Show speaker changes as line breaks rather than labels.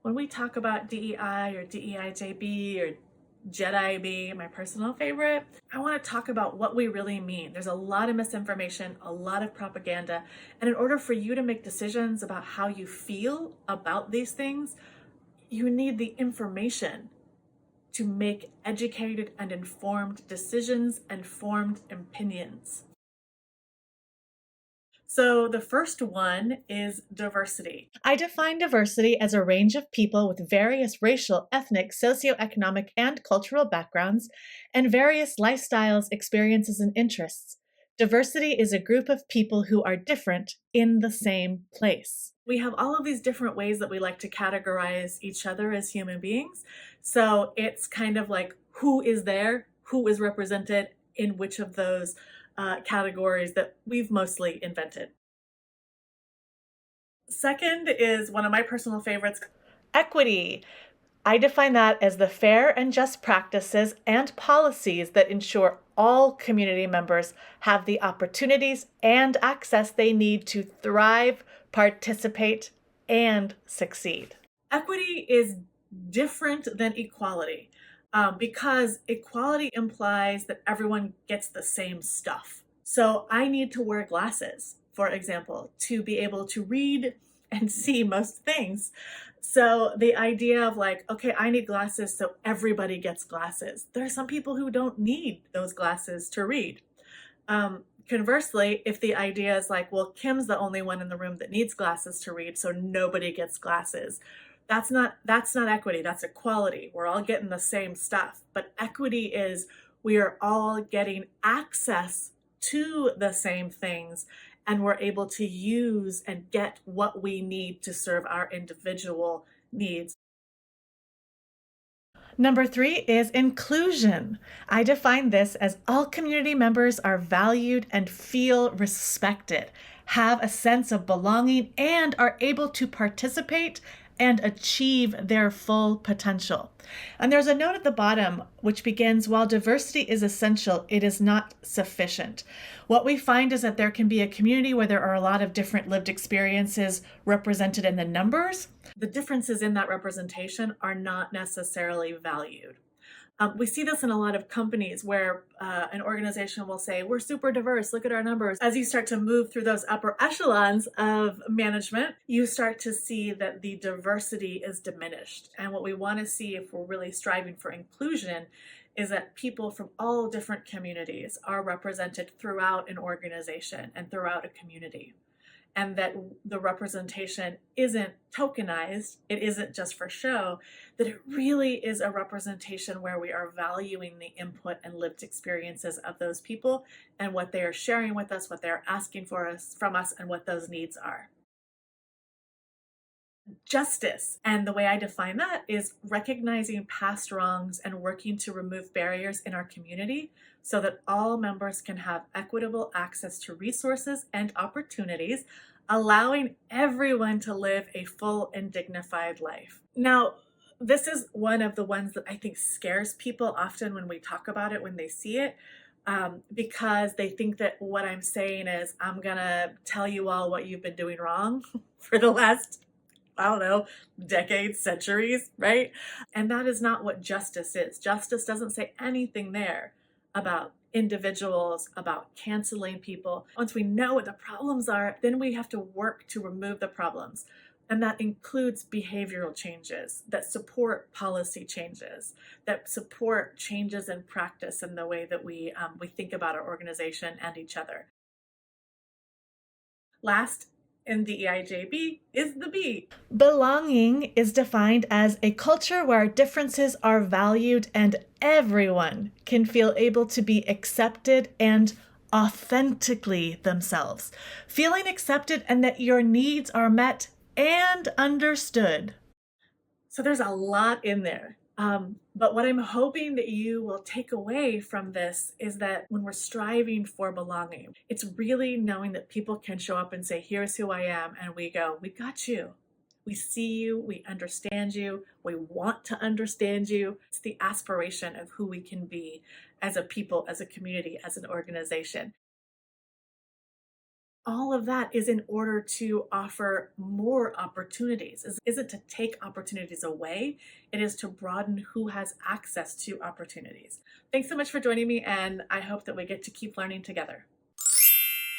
When we talk about DEI or DEIJB or JEDIB, my personal favorite, I want to talk about what we really mean. There's a lot of misinformation, a lot of propaganda, and in order for you to make decisions about how you feel about these things, you need the information to make educated and informed decisions and formed opinions. So the first one is diversity. I define diversity as a range of people with various racial, ethnic, socioeconomic, and cultural backgrounds, and various lifestyles, experiences, and interests. Diversity is a group of people who are different in the same place. We have all of these different ways that we like to categorize each other as human beings. So it's kind of like who is there, who is represented in which of those categories that we've mostly invented. Second is one of my personal favorites, equity. I define that as the fair and just practices and policies that ensure all community members have the opportunities and access they need to thrive, participate, and succeed. Equity is different than equality because equality implies that everyone gets the same stuff. So I need to wear glasses, for example, to be able to read and see most things. So the idea of like, okay, I need glasses so everybody gets glasses. There are some people who don't need those glasses to read. Conversely, if the idea is like, well, Kim's the only one in the room that needs glasses to read, so nobody gets glasses. That's not equity, that's equality. We're all getting the same stuff. But equity is we are all getting access to the same things, and we're able to use and get what we need to serve our individual needs. Number 3 is inclusion. I define this as all community members are valued and feel respected, have a sense of belonging, and are able to participate and achieve their full potential. And there's a note at the bottom which begins, while diversity is essential, it is not sufficient. What we find is that there can be a community where there are a lot of different lived experiences represented in the numbers. The differences in that representation are not necessarily valued. We see this in a lot of companies where an organization will say, we're super diverse, look at our numbers. As you start to move through those upper echelons of management, you start to see that the diversity is diminished. And what we want to see if we're really striving for inclusion is that people from all different communities are represented throughout an organization and throughout a community. And that the representation isn't tokenized, it isn't just for show, that it really is a representation where we are valuing the input and lived experiences of those people and what they are sharing with us, what they're asking from us, and what those needs are. Justice, and the way I define that is recognizing past wrongs and working to remove barriers in our community so that all members can have equitable access to resources and opportunities, allowing everyone to live a full and dignified life. Now, this is one of the ones that I think scares people often when we talk about it, when they see it, because they think that what I'm saying is I'm gonna tell you all what you've been doing wrong for the last, I don't know, decades, centuries, right? And that is not what justice is. Justice doesn't say anything there about individuals, about canceling people. Once we know what the problems are, then we have to work to remove the problems. And that includes behavioral changes that support policy changes, that support changes in practice in the way that we think about our organization and each other. Last, in DEIJB is the B. Belonging is defined as a culture where differences are valued and everyone can feel able to be accepted and authentically themselves. Feeling accepted and that your needs are met and understood. So there's a lot in there. But what I'm hoping that you will take away from this is that when we're striving for belonging, it's really knowing that people can show up and say, here's who I am. And we go, we got you. We see you. We understand you. We want to understand you. It's the aspiration of who we can be as a people, as a community, as an organization. all of that is in order to offer more opportunities. Isn't to take opportunities away, it is to broaden who has access to opportunities. Thanks so much for joining me, and I hope that we get to keep learning together.